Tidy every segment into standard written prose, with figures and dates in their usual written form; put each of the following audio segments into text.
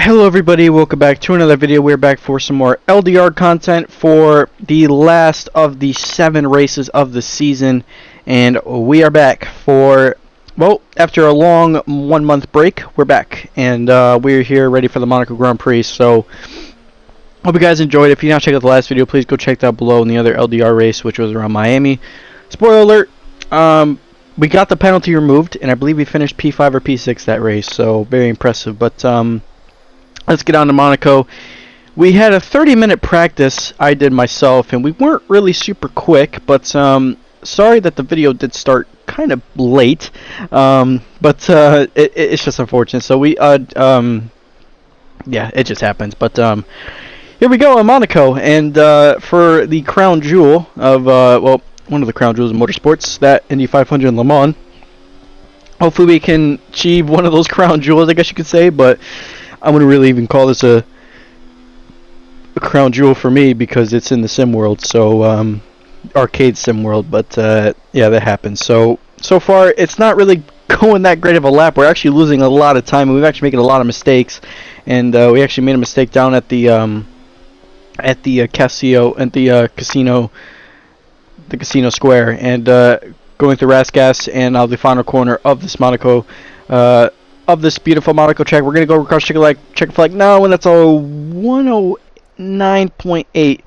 Hello everybody, welcome back to another video. We're back for some more LDR content for the last of the 7 races of the season, and we are back for, well, after a long 1-month break, we're back, and we're here ready for the Monaco Grand Prix. So hope you guys enjoyed. If you not checked out the last video, please go check that below in the other LDR race, which was around Miami. Spoiler alert, we got the penalty removed, and I believe we finished P5 or P6 that race, so very impressive. But let's get on to Monaco. We had a 30-minute practice I did myself, and we weren't really super quick, but sorry that the video did start kind of late, but it's just unfortunate. So we, yeah, it just happens. But here we go in Monaco, and for the crown jewel of, well, one of the crown jewels of motorsports, that Indy 500 in Le Mans. Hopefully we can achieve one of those crown jewels, I guess you could say, but I wouldn't really even call this a crown jewel for me because it's in the sim world, so arcade sim world. But yeah, that happens. So far it's not really going that great of a lap. We're actually losing a lot of time, and we've actually making a lot of mistakes. And we actually made a mistake down at the casino square, and going through Rasgas and the final corner of this Monaco. Of this beautiful Monaco track. We're going to go across checker flag now, and that's a 109.8.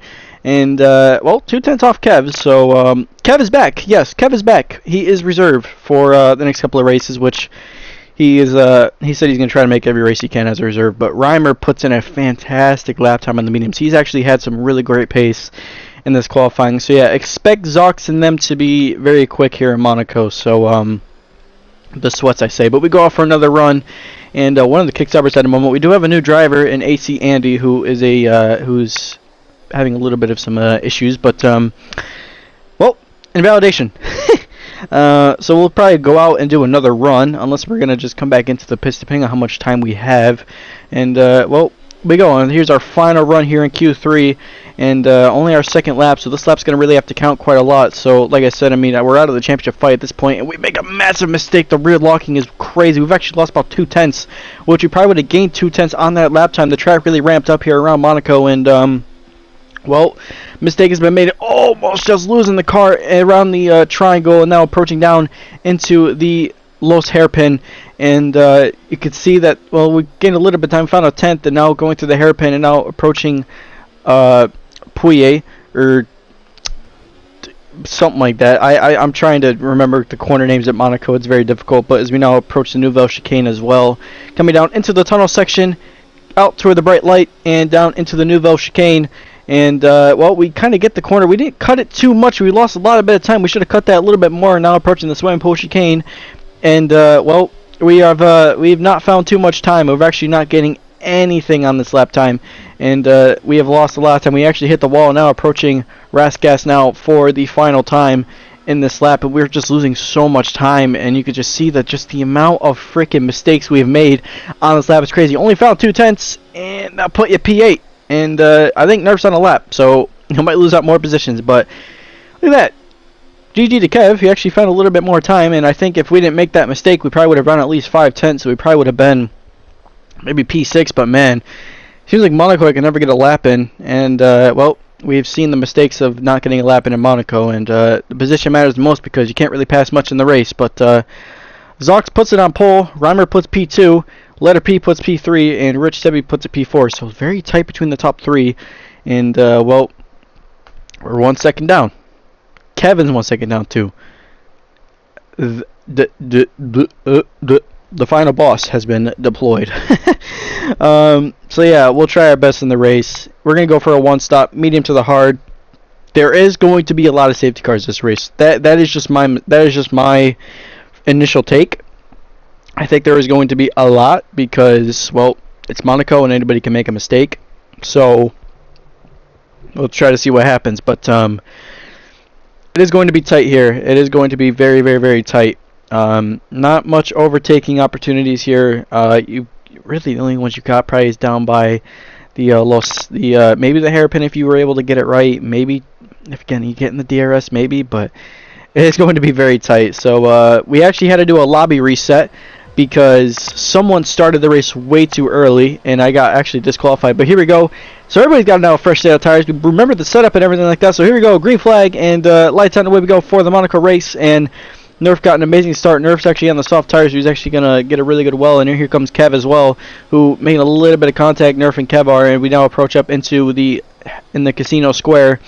And, well, 2/10 off Kev. So, Kev is back. Yes, Kev is back. He is reserved for the next couple of races, which he said he's going to try to make every race he can as a reserve. But Reimer puts in a fantastic lap time on the mediums. He's actually had some really great pace in this qualifying. So, yeah, expect Zox and them to be very quick here in Monaco. So, the sweats, I say. But we go off for another run, and one of the kickstoppers at the moment. We do have a new driver in AC Andy, who is who's having a little bit of some issues, but well, invalidation. So we'll probably go out and do another run, unless we're gonna just come back into the pits, depending on how much time we have. And well, we go on. Here's our final run here in Q3, and only our second lap, so this lap's going to really have to count quite a lot. So, like I said, I mean, we're out of the championship fight at this point, and we make a massive mistake. The rear locking is crazy. We've actually lost about 2/10, which we probably would have gained 2/10 on that lap time. The track really ramped up here around Monaco, and, well, mistake has been made. Almost just losing the car around the triangle, and now approaching down into the Los hairpin, and you could see that, well, we gained a little bit of time, found a 10th, and now going through the hairpin, and now approaching Pouillet, or something like that. I'm trying to remember the corner names at Monaco. It's very difficult, but as we now approach the Nouvelle chicane as well, coming down into the tunnel section, out toward the bright light, and down into the Nouvelle chicane. And, well, we kind of get the corner. We didn't cut it too much. We lost a lot of bit of time. We should have cut that a little bit more. Now approaching the swimming pool chicane. And, well, we've not found too much time. We're actually not getting anything on this lap time. And, we have lost a lot of time. We actually hit the wall, now approaching Rasgas now for the final time in this lap. And we're just losing so much time. And you could just see that just the amount of freaking mistakes we have made on this lap is crazy. Only found 2/10, and that put you P8. And, I think Nerf's on a lap. So, you might lose out more positions. But, look at that. GG to Kev. He actually found a little bit more time, and I think if we didn't make that mistake, we probably would have run at least 5/10, so we probably would have been maybe P6, but man, seems like Monaco can never get a lap in, and well, we've seen the mistakes of not getting a lap in Monaco, and the position matters the most because you can't really pass much in the race. But Zox puts it on pole, Reimer puts P2, Letter P puts P3, and Rich Sebi puts a P4, so very tight between the top 3, and well, we're 1 second down. Kevin's 1 second down too. The final boss has been deployed. So yeah, we'll try our best in the race. We're gonna go for a 1-stop, medium to the hard. There is going to be a lot of safety cars this race. That is just my initial take. I think there is going to be a lot because, well, it's Monaco and anybody can make a mistake. So we'll try to see what happens, but it is going to be tight here. It is going to be very, very, very tight. Not much overtaking opportunities here. You really, the only ones you got probably is down by the maybe the hairpin if you were able to get it right. Maybe if again you get in the DRS, maybe, but it is going to be very tight. So we actually had to do a lobby reset because someone started the race way too early, and I got actually disqualified. But here we go. So everybody's got now a fresh set of tires. We remember the setup and everything like that. So here we go, green flag, and lights on, away we go for the Monaco race. And Nerf got an amazing start. Nerf's actually on the soft tires. He's actually going to get a really good well. And here comes Kev as well, who made a little bit of contact. Nerf and Kev are, and we now approach up into the casino square.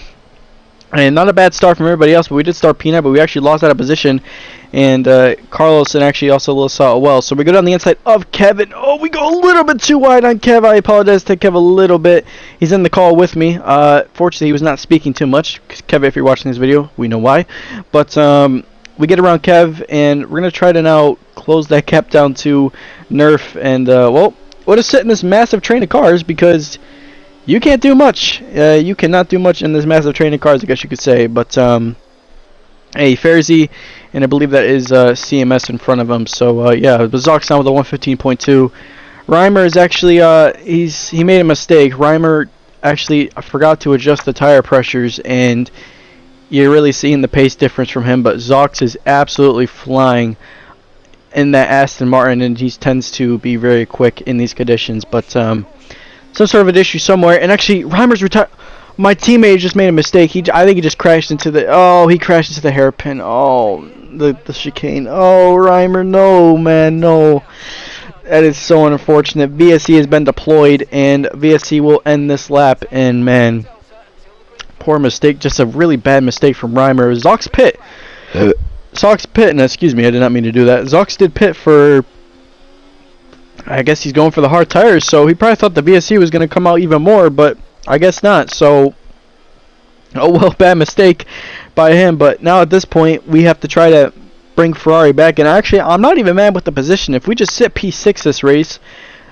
And not a bad start from everybody else, but we did start Peanut, but we actually lost out of position. And Carlos and actually also saw it well. So we go down the inside of Kevin. Oh, we go a little bit too wide on Kev. I apologize to Kev a little bit. He's in the call with me. Fortunately, he was not speaking too much. Kev, if you're watching this video, we know why. But we get around Kev, and we're going to try to now close that gap down to Nerf. And, well, we'll just sit in this massive train of cars because you can't do much. You cannot do much in this massive train of cars, I guess you could say. But, hey, Fairzy, and I believe that is CMS in front of him. So, yeah, Bazzock's down with a 115.2. Reimer is actually, he made a mistake. Reimer actually forgot to adjust the tire pressures, and you're really seeing the pace difference from him. But Zox is absolutely flying in that Aston Martin, and he tends to be very quick in these conditions. But, some sort of an issue somewhere. And actually, Reimer's retired. My teammate just made a mistake. I think he just crashed into the. Oh, he crashed into the hairpin. Oh, the chicane. Oh, Reimer, no, man, no. That is so unfortunate. VSC has been deployed, and VSC will end this lap. And man, poor mistake. Just a really bad mistake from Reimer. Zox pit. Zox pit. And excuse me, I did not mean to do that. Zox did pit for. I guess he's going for the hard tires, so he probably thought the VSC was going to come out even more, but I guess not. So, oh well, bad mistake by him. But now at this point, we have to try to bring Ferrari back. And actually, I'm not even mad with the position. If we just sit P6 this race,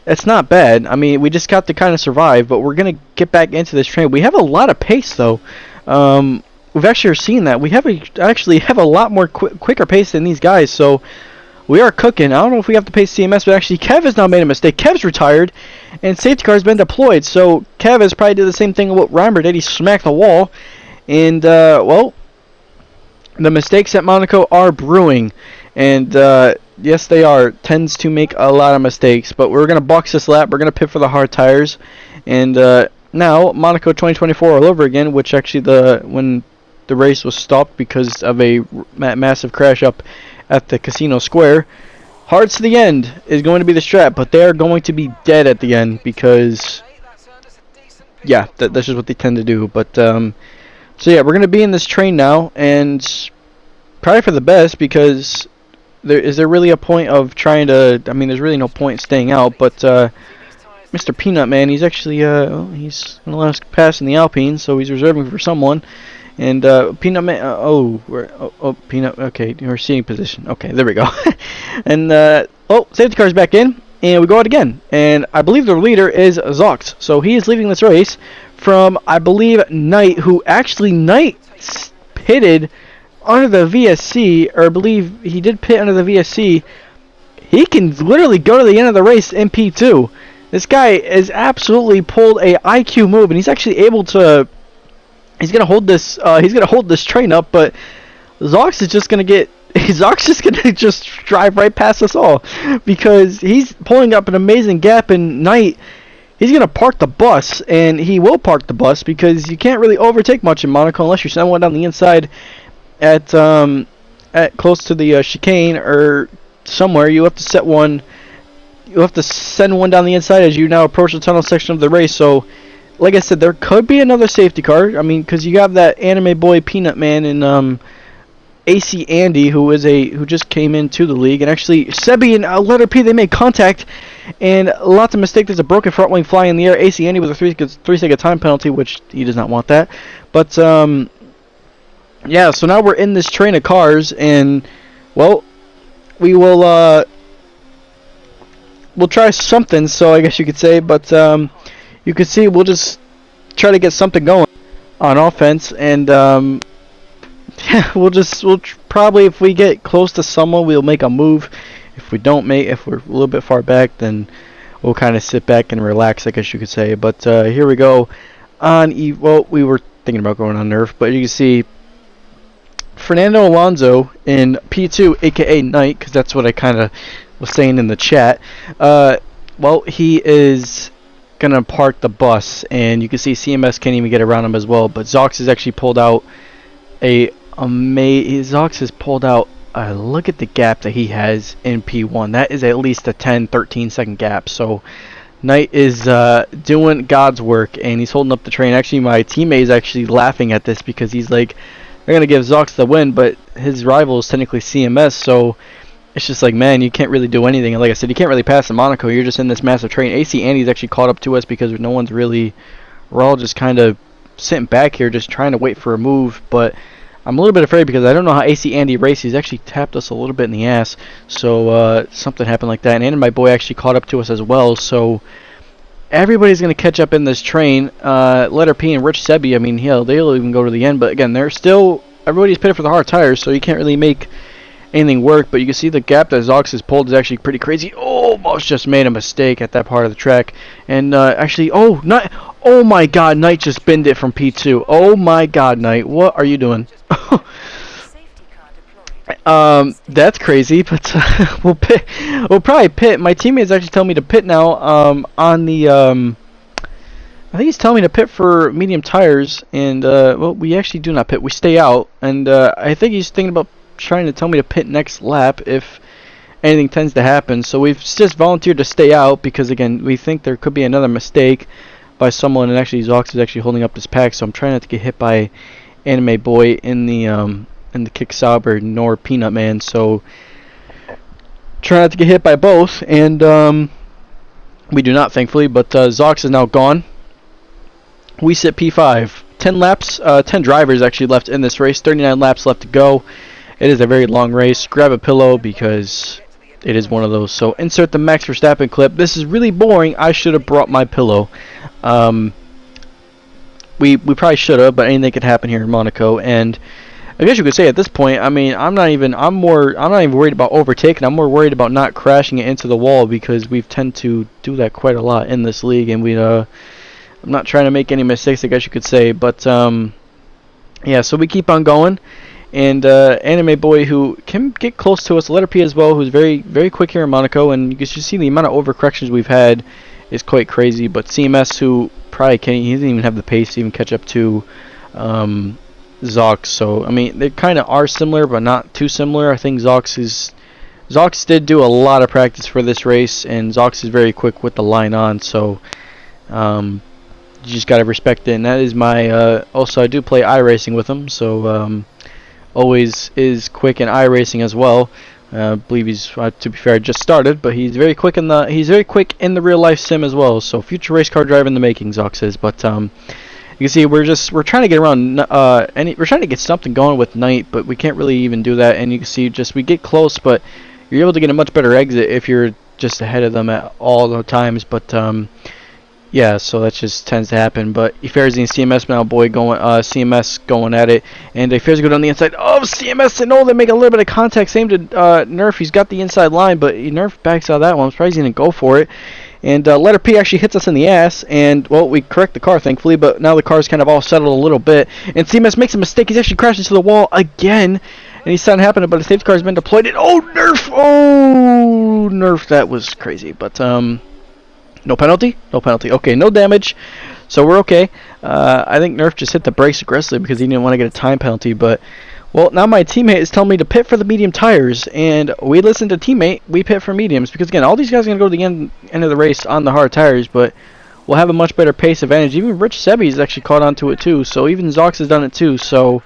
it's not bad. I mean, we just got to kind of survive, but we're going to get back into this train. We have a lot of pace, though. We've actually seen that. We actually have a lot more quicker pace than these guys, so we are cooking. I don't know if we have to pay CMS, but actually Kev has now made a mistake. Kev's retired, and safety car has been deployed. So Kev has probably did the same thing what Reimer did. He smacked the wall. And, well, the mistakes at Monaco are brewing. And, yes, they are. Tends to make a lot of mistakes. But we're going to box this lap. We're going to pit for the hard tires. And now, Monaco 2024 all over again, which actually when the race was stopped because of a massive crash up at the casino square. Hearts to the end is going to be the strat, but they are going to be dead at the end because, yeah, that's just what they tend to do. But, so yeah, we're going to be in this train now, and probably for the best because is there really a point of trying to, I mean, there's really no point in staying out, but Mr. Peanut Man, he's actually, he's going to let us pass in the Alpine, so he's reserving for someone. And Peanut Man, Peanut, okay, we're seeing position. Okay, there we go. And, safety car's back in, and we go out again. And I believe the leader is Zox. So he is leading this race from, I believe, Knight, who actually, Knight pitted under the VSC, or I believe he did pit under the VSC. He can literally go to the end of the race in P2. This guy has absolutely pulled a IQ move, and he's actually able to. He's gonna hold this. He's gonna hold this train up, but Zox is just gonna get. Zox is gonna just drive right past us all because he's pulling up an amazing gap. And Knight, he's gonna park the bus, and he will park the bus because you can't really overtake much in Monaco unless you send one down the inside at close to the chicane or somewhere. You have to set one. You have to send one down the inside as you now approach the tunnel section of the race. So, like I said, there could be another safety car. I mean, because you have that anime boy Peanut Man and AC Andy, who just came into the league, and actually Sebi and Letter P, they made contact, and lots of mistakes. There's a broken front wing flying in the air. AC Andy with a 3-second time penalty, which he does not want that. But yeah, so now we're in this train of cars, and well, we will we'll try something. So I guess you could say, but you can see we'll just try to get something going on offense, and yeah, we'll probably, if we get close to someone, we'll make a move. If we're a little bit far back, then we'll kind of sit back and relax, I guess you could say. But here we go on well, we were thinking about going on Nerf, but you can see Fernando Alonso in P2, aka Knight, because that's what I kind of was saying in the chat. Well, he is gonna park the bus, and you can see CMS can't even get around him as well. But Zox has actually pulled out Zox has pulled out. Look at the gap that he has in P1. That is at least a 10-13 second gap. So Knight is doing God's work, and he's holding up the train. Actually, my teammate is actually laughing at this because he's like, they're gonna give Zox the win, but his rival is technically CMS. So it's just like, man, you can't really do anything. And like I said, you can't really pass the Monaco. You're just in this massive train. AC Andy's actually caught up to us because no one's really. We're all just kind of sitting back here, just trying to wait for a move. But I'm a little bit afraid because I don't know how AC Andy raced. He's actually tapped us a little bit in the ass. So something happened like that. And my boy actually caught up to us as well. So everybody's going to catch up in this train. Letter P and Rich Sebi, I mean, hell, they'll even go to the end. But again, they're still. Everybody's pitted for the hard tires, so you can't really make anything work. But you can see the gap that Zox has pulled is actually pretty crazy. Almost just made a mistake at that part of the track. And actually, oh my God, Knight just binned it from P2. Oh my God, Knight, what are you doing? That's crazy, but we'll probably pit. My teammate's actually telling me to pit now. On the I think he's telling me to pit for medium tires, and well, we actually do not pit. We stay out, and I think he's thinking about trying to tell me to pit next lap if anything tends to happen. So we've just volunteered to stay out because again, we think there could be another mistake by someone, and actually Zox is actually holding up this pack, so I'm trying not to get hit by Anime Boy in the Kick Sauber nor Peanut Man. So try not to get hit by both, and we do not, thankfully. But Zox is now gone. We sit P5. 10 laps, 10 drivers actually left in this race. 39 laps left to go. It is a very long race. Grab a pillow because it is one of those. So insert the Max Verstappen clip. This is really boring. I should have brought my pillow. We probably should have, but anything could happen here in Monaco. And I guess you could say at this point, I mean, I'm not even worried about overtaking. I'm more worried about not crashing it into the wall because we tend to do that quite a lot in this league, and I'm not trying to make any mistakes, I guess you could say, but yeah, so we keep on going, and Anime Boy, who can get close to us, Letter P as well, who's very, very quick here in Monaco, and you can just see the amount of overcorrections we've had is quite crazy, but CMS, who probably he doesn't even have the pace to even catch up to Zox, so, I mean, they kind of are similar, but not too similar. I think Zox did do a lot of practice for this race, and Zox is very quick with the line on, so, you just gotta respect it, and that is my. Also, I do play iRacing with him, so always is quick in iRacing as well. I believe he's, to be fair, just started, but he's very quick in the real life sim as well. So future race car driver in the making, Zox is. But you can see we're trying to get around. We're trying to get something going with Knight, but we can't really even do that. And you can see we get close, but you're able to get a much better exit if you're just ahead of them at all the times. But yeah, so that just tends to happen. But Iferzi and CMS now, CMS going at it, and Iferzi go down the inside. Oh, CMS, and they make a little bit of contact. Same to Nerf. He's got the inside line, but Nerf backs out of that one. I'm surprised he didn't go for it. And Letter P actually hits us in the ass, and well, we correct the car, thankfully. But now the car's kind of all settled a little bit, and CMS makes a mistake. He's actually crashed into the wall again, and he's not happening. But a safety car has been deployed. And, Nerf! Oh, Nerf! That was crazy. But no penalty? No penalty. Okay, no damage. So we're okay. I think Nerf just hit the brakes aggressively because he didn't want to get a time penalty. But, well, now my teammate is telling me to pit for the medium tires. And we listen to teammate. We pit for mediums. Because, again, all these guys are going to go to the end of the race on the hard tires. But we'll have a much better pace advantage. Even Rich Sebi's actually caught on to it, too. So even Zox has done it, too. So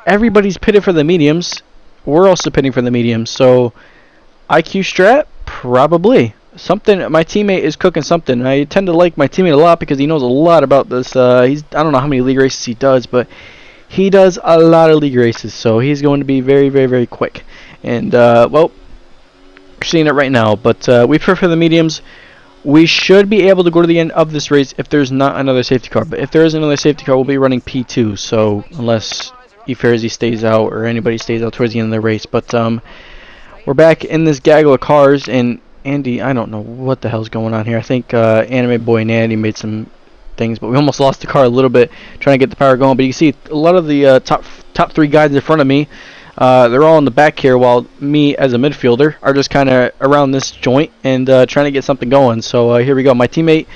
everybody's pitted for the mediums. We're also pitting for the mediums. So IQ strat? Probably. Something, my teammate is cooking something. I tend to like my teammate a lot because he knows a lot about this. I don't know how many league races he does, but he does a lot of league races, so he's going to be very, very, very quick. And well, we're seeing it right now. But we prefer the mediums. We should be able to go to the end of this race if there's not another safety car. But if there is another safety car, we'll be running P2. So unless Iferzi stays out or anybody stays out towards the end of the race, but we're back in this gaggle of cars, and Andy, I don't know what the hell's going on here. I think Anime Boy and Andy made some things, but we almost lost the car a little bit trying to get the power going. But you can see a lot of the top three guys in front of me They're all in the back here, while me as a midfielder are just kind of around this joint and trying to get something going. So here we go. My teammate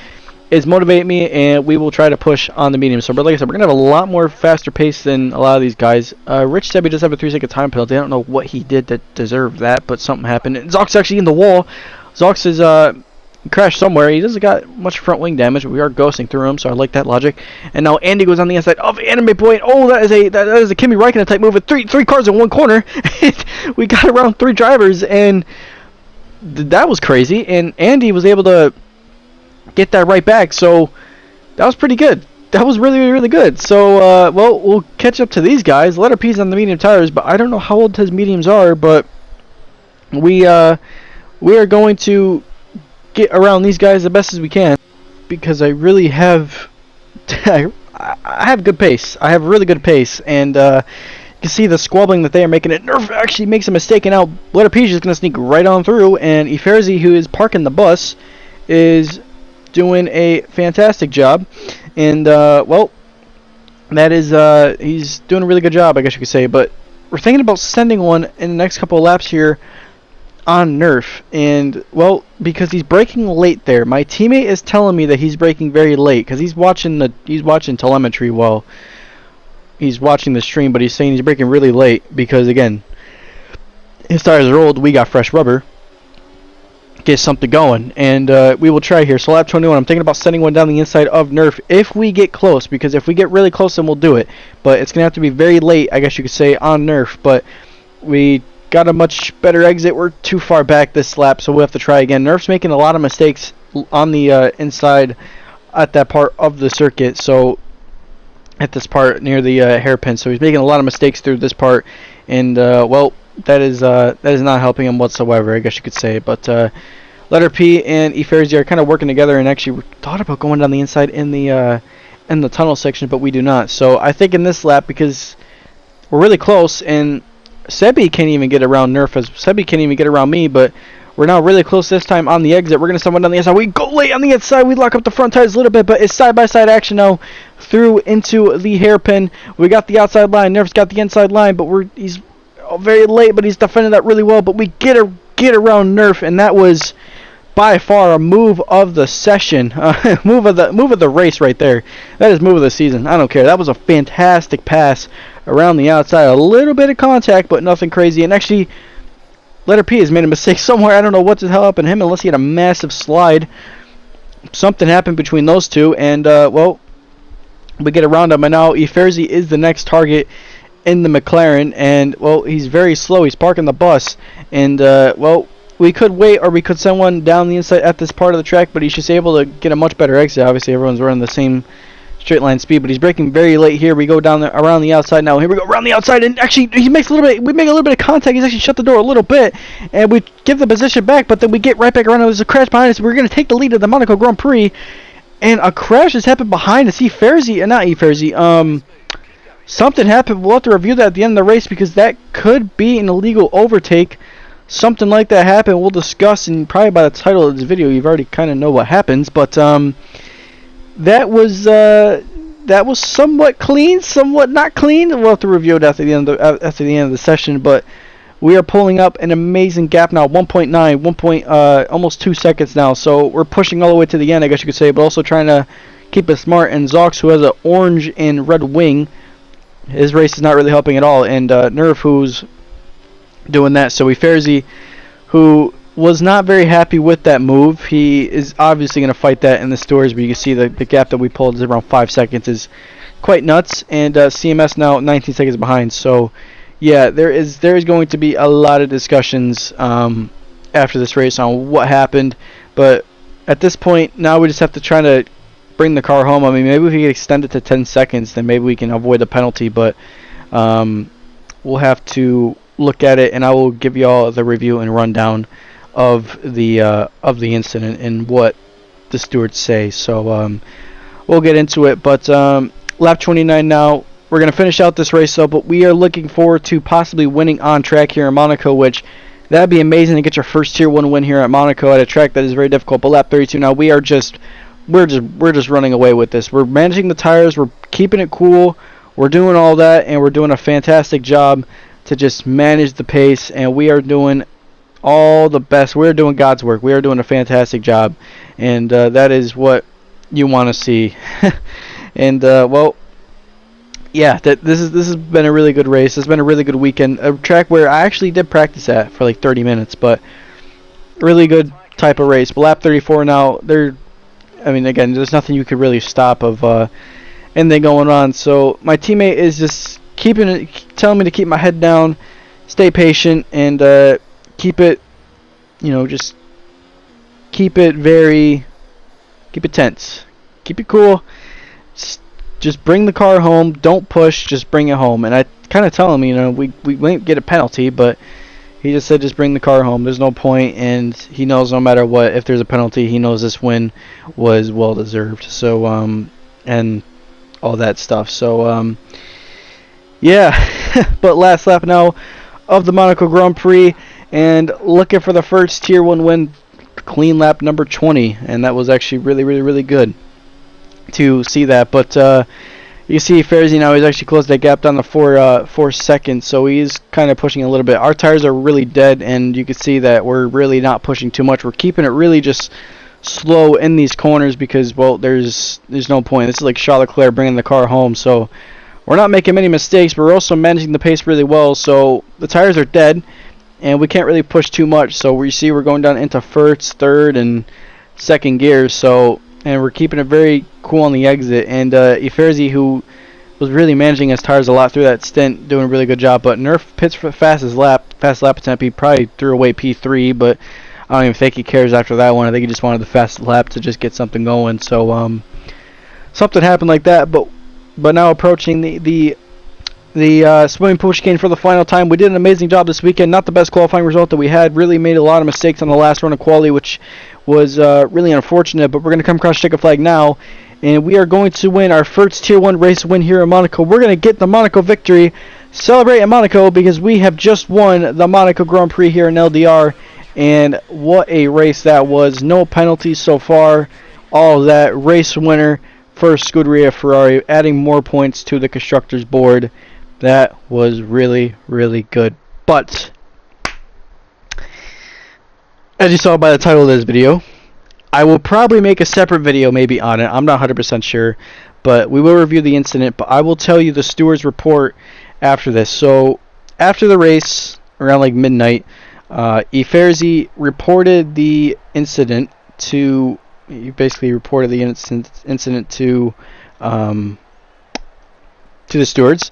is motivating me, and we will try to push on the medium. So, but like I said, we're going to have a lot more faster pace than a lot of these guys. Rich said he does have a 3-second time penalty. I don't know what he did to deserve that, but something happened. And Zox actually in the wall. Zox is crashed somewhere. He doesn't got much front wing damage, but we are ghosting through him, so I like that logic. And now Andy goes on the inside of Anime Boy. Oh, that is a Kimi Räikkönen type move with three cars in one corner. We got around 3 drivers, and that was crazy. And Andy was able to get that right back, so that was pretty good. That was really, really good. So, well, we'll catch up to these guys. Letter P's on the medium tires, but I don't know how old his mediums are, but we are going to get around these guys the best as we can, because I really have I have good pace. I have really good pace, and you can see the squabbling that they are making. It Nerf actually makes a mistake, and now Letter P is just going to sneak right on through, and Iferzi, who is parking the bus, is doing a fantastic job. And well, that is he's doing a really good job, I guess you could say. But we're thinking about sending one in the next couple of laps here on Nerf, and well, because he's braking late there. My teammate is telling me that he's braking very late because he's watching telemetry while he's watching the stream, but he's saying he's braking really late because, again, his tires are old. We got fresh rubber. Get something going, and we will try here. So lap 21, I'm thinking about sending one down the inside of Nerf if we get close, because if we get really close, then we'll do it. But it's gonna have to be very late, I guess you could say, on Nerf. But we got a much better exit. We're too far back this lap, so we'll have to try again. Nerf's making a lot of mistakes on the inside at that part of the circuit, so at this part near the hairpin. So he's making a lot of mistakes through this part, and well, that is not helping him whatsoever, I guess you could say. But Letter P and Iferzi are kind of working together, and actually thought about going down the inside in the tunnel section, but we do not. So I think in this lap, because we're really close, and Sebi can't even get around Nerf, as Sebi can't even get around me, but we're now really close this time on the exit. We're going to send one down the inside. We go late on the inside. We lock up the front tires a little bit, but it's side-by-side action now through into the hairpin. We got the outside line. Nerf's got the inside line, but he's very late, but he's defending that really well. But we get around Nerf, and that was by far a move of the session, move of the race right there. That is move of the season. I don't care. That was a fantastic pass around the outside. A little bit of contact, but nothing crazy. And actually, Letter P has made a mistake somewhere. I don't know what the hell happened to him, unless he had a massive slide. Something happened between those two, and well, we get around him. And now Iferzi is the next target in the McLaren, and well, he's very slow. He's parking the bus, and well, we could wait, or we could send one down the inside at this part of the track, but he's just able to get a much better exit. Obviously, everyone's running the same straight line speed, but he's braking very late here. We go down around the outside now. Here we go around the outside, and actually we make a little bit of contact. He's actually shut the door a little bit, and we give the position back, but then we get right back around. There's a crash behind us. We're going to take the lead of the Monaco Grand Prix, and a crash has happened behind us. Something happened. We'll have to review that at the end of the race, because that could be an illegal overtake. Something like that happened. We'll discuss, and probably by the title of this video, you've already kind of know what happens. But that was somewhat clean, somewhat not clean. We'll have to review it after the end of the session. But we are pulling up an amazing gap now, 1.9, almost 2 seconds now. So we're pushing all the way to the end, I guess you could say, but also trying to keep it smart. And Zox, who has an orange and red wing, his race is not really helping at all. And Nerf, who's doing that. So Iferzi, who was not very happy with that move, he is obviously going to fight that in the stores, but you can see the gap that we pulled is around 5 seconds, is quite nuts. And CMS now 19 seconds behind. So yeah, there is going to be a lot of discussions after this race on what happened, but at this point now we just have to try to bring the car home. I mean, maybe if we can extend it to 10 seconds, then maybe we can avoid the penalty, but we'll have to look at it, and I will give you all the review and rundown of the incident and what the stewards say. So we'll get into it. But lap 29 now. We're going to finish out this race, though, but we are looking forward to possibly winning on track here in Monaco, which that'd be amazing to get your first Tier 1 win here at Monaco at a track that is very difficult. But lap 32 now, we're just running away with this. We're managing the tires, we're keeping it cool, we're doing all that, and we're doing a fantastic job to just manage the pace, and we are doing all the best. We're doing God's work. We are doing a fantastic job, and that is what you want to see. And well, yeah, this has been a really good race. It's been a really good weekend. A track where I actually did practice at for like 30 minutes, but really good type of race. But lap 34 now, I mean, again, there's nothing you could really stop of anything going on. So my teammate is just telling me to keep my head down, stay patient, and keep it, just keep it tense, keep it cool. Just bring the car home. Don't push. Just bring it home. And I kind of tell him, we might get a penalty, but he just said just bring the car home. There's no point, and he knows no matter what, if there's a penalty, he knows this win was well deserved. So and all that stuff. So yeah. But last lap now of the Monaco Grand Prix, and looking for the first Tier 1 win, clean lap number 20, and that was actually really, really, really good to see that. But you see Fairzy now, he's actually closed that gap down to 4 seconds, so he's kind of pushing a little bit. Our tires are really dead, and you can see that we're really not pushing too much. We're keeping it really just slow in these corners because, well, there's no point. This is like Charles Leclerc bringing the car home, so we're not making many mistakes, but we're also managing the pace really well. So the tires are dead, and we can't really push too much. So we see we're going down into first, third, and second gears. And we're keeping it very cool on the exit. And Iferzi, who was really managing his tires a lot through that stint, doing a really good job. But Nerf pits for fast lap attempt. He probably threw away P3, but I don't even think he cares after that one. I think he just wanted the fast lap to just get something going. So something happened like that. But now approaching the swimming pool chicane for the final time. We did an amazing job this weekend. Not the best qualifying result that we had. Really made a lot of mistakes on the last run of quali, which was really unfortunate. But we're going to come across check a flag now, and we are going to win our first Tier 1 race win here in Monaco. We're going to get the Monaco victory, celebrate in Monaco, because we have just won the Monaco Grand Prix here in LDR. And what a race that was. No penalties so far. All of that. Race winner for Scuderia Ferrari, adding more points to the constructors board. That was really, really good. But as you saw by the title of this video, I will probably make a separate video maybe on it. I'm not 100% sure, but we will review the incident. But I will tell you the steward's report after this. So after the race, around like midnight, Iferzi reported the incident to. He basically reported the incident to the stewards.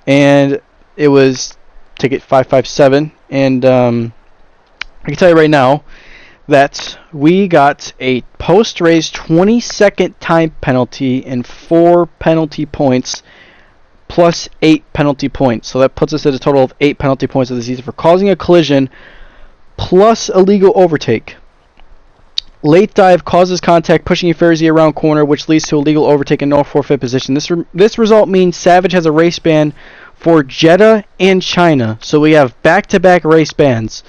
And it was ticket 557, and I can tell you right now that we got a post-race 20-second time penalty and 4 penalty points plus 8 penalty points. So that puts us at a total of 8 penalty points of the season for causing a collision plus illegal overtake. Late dive causes contact, pushing Ferzi around corner, which leads to a legal overtake and no forfeit position. This result means Savage has a race ban for Jeddah and China. So we have back-to-back race bans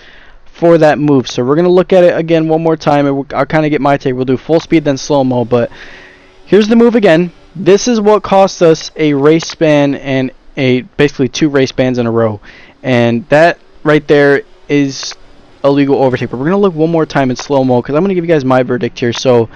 for that move. So we're going to look at it again one more time, and I'll kind of get my take. We'll do full speed, then slow-mo. But here's the move again. This is what cost us a race ban and basically 2 race bans in a row. And that right there is a legal overtake. But we're going to look one more time in slow-mo because I'm going to give you guys my verdict here. So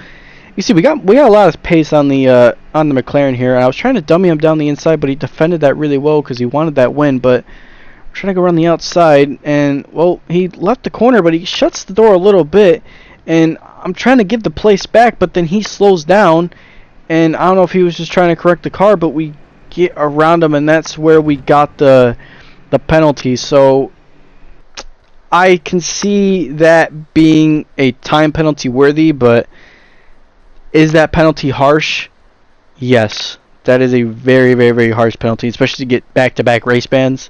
you see, we got a lot of pace on the McLaren here. And I was trying to dummy him down the inside, but he defended that really well because he wanted that win. But I'm trying to go around the outside, and well, he left the corner, but he shuts the door a little bit. And I'm trying to give the place back, but then he slows down. And I don't know if he was just trying to correct the car, but we get around him, and that's where we got the penalty. So I can see that being a time penalty worthy, but is that penalty harsh? Yes. That is a very, very, very harsh penalty, especially to get back-to-back race bans.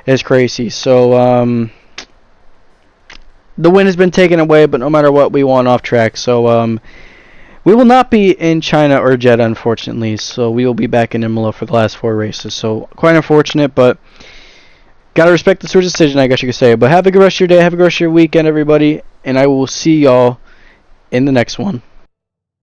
It's crazy. So, the win has been taken away, but no matter what, we won off track. So, we will not be in China or Jeddah, unfortunately. So, we will be back in Imola for the last 4 races. So, quite unfortunate, but gotta respect the steward's decision, I guess you could say. But have a good rest of your day. Have a good rest of your weekend, everybody. And I will see y'all in the next one.